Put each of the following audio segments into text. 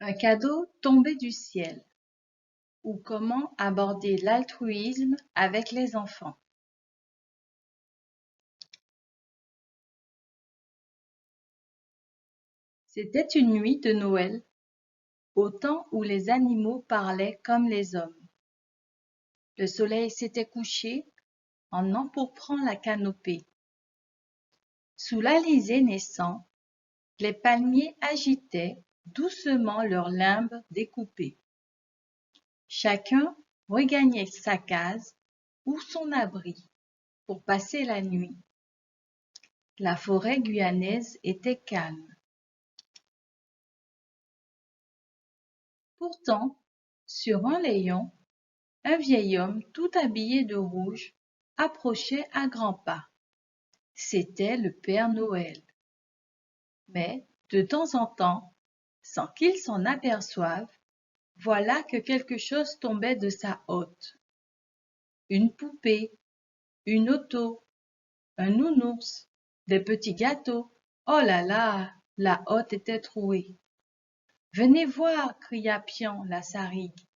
Un cadeau tombé du ciel, ou comment aborder l'altruisme avec les enfants. C'était une nuit de Noël, au temps où les animaux parlaient comme les hommes. Le soleil s'était couché en empourprant la canopée. Sous l'alizé naissant, les palmiers agitaient doucement leurs limbes découpées. Chacun regagnait sa case ou son abri pour passer la nuit. La forêt guyanaise était calme. Pourtant, sur un layon, un vieil homme tout habillé de rouge approchait à grands pas. C'était le Père Noël. Mais, de temps en temps, sans qu'il s'en aperçoive, voilà que quelque chose tombait de sa hotte. Une poupée, une auto, un nounours, des petits gâteaux. Oh là là, la hotte était trouée. Venez voir, cria Pian la sarigue.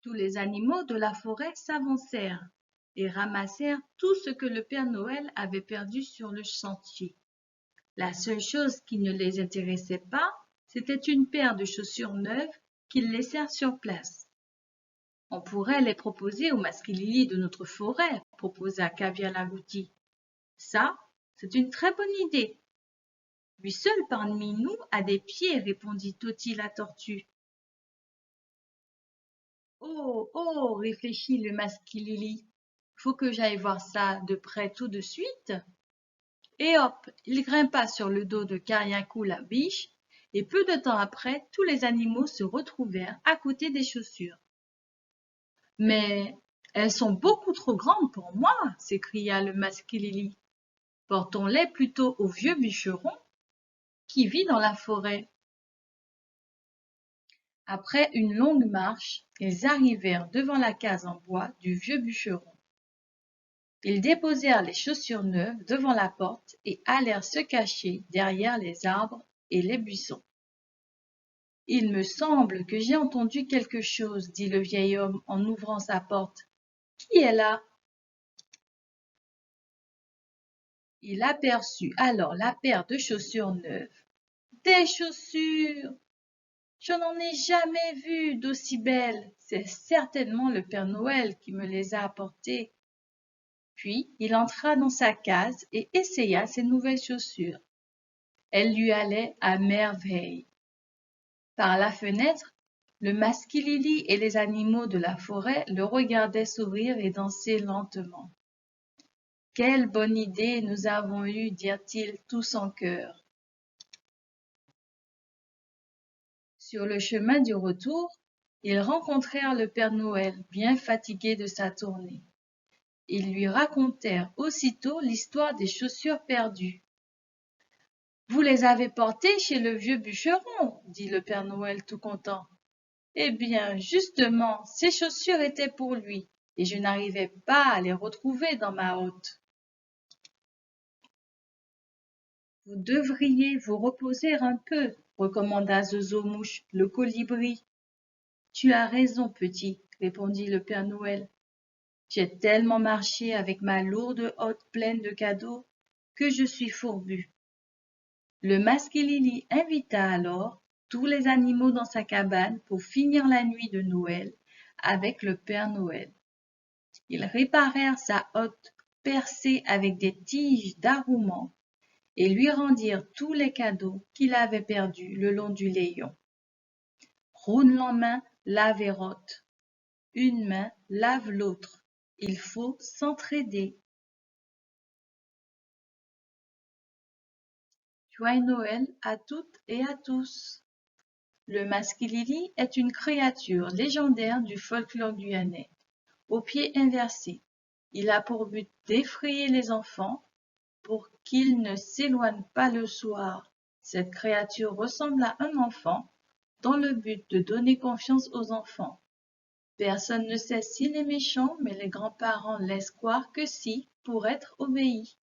Tous les animaux de la forêt s'avancèrent et ramassèrent tout ce que le Père Noël avait perdu sur le sentier. La seule chose qui ne les intéressait pas, c'était une paire de chaussures neuves qu'ils laissèrent sur place. On pourrait les proposer aux masquilili de notre forêt, proposa Caviar-Lagouti. Ça, c'est une très bonne idée. Lui seul parmi nous a des pieds, répondit Toti la tortue. Oh, oh, réfléchit le masquilili. Faut que j'aille voir ça de près tout de suite. Et hop, il grimpa sur le dos de Cariacou la biche, et peu de temps après, tous les animaux se retrouvèrent à côté des chaussures. Mais elles sont beaucoup trop grandes pour moi, s'écria le masquilili. Portons-les plutôt au vieux bûcheron qui vit dans la forêt. Après une longue marche, ils arrivèrent devant la case en bois du vieux bûcheron. Ils déposèrent les chaussures neuves devant la porte et allèrent se cacher derrière les arbres et les buissons. « Il me semble que j'ai entendu quelque chose, dit le vieil homme en ouvrant sa porte. Qui est là ? Il aperçut alors la paire de chaussures neuves. Des chaussures ! Je n'en ai jamais vu d'aussi belles. C'est certainement le Père Noël qui me les a apportées. Puis il entra dans sa case et essaya ses nouvelles chaussures. Elles lui allaient à merveille. Par la fenêtre, le masquilili et les animaux de la forêt le regardaient sourire et danser lentement. « Quelle bonne idée nous avons eue, dirent-ils tous en chœur. Sur le chemin du retour, ils rencontrèrent le Père Noël, bien fatigué de sa tournée. Ils lui racontèrent aussitôt l'histoire des chaussures perdues. « Vous les avez portées chez le vieux bûcheron, dit le Père Noël tout content. Eh bien, justement, ces chaussures étaient pour lui, et je n'arrivais pas à les retrouver dans ma hotte. Vous devriez vous reposer un peu, recommanda Zozo-Mouche, le colibri. Tu as raison, petit, répondit le Père Noël. J'ai tellement marché avec ma lourde hotte pleine de cadeaux que je suis fourbu. Le masquilili invita alors tous les animaux dans sa cabane pour finir la nuit de Noël avec le Père Noël. Ils réparèrent sa hotte percée avec des tiges d'aroumans et lui rendirent tous les cadeaux qu'il avait perdus le long du layon. Roune-l'en-main lave et rotte. Une main lave l'autre. Il faut s'entraider. Joyeux Noël à toutes et à tous. Le masquilili est une créature légendaire du folklore guyanais. Au pied inversé, il a pour but d'effrayer les enfants pour qu'ils ne s'éloignent pas le soir. Cette créature ressemble à un enfant dans le but de donner confiance aux enfants. Personne ne sait s'il est méchant, mais les grands-parents laissent croire que si, pour être obéi.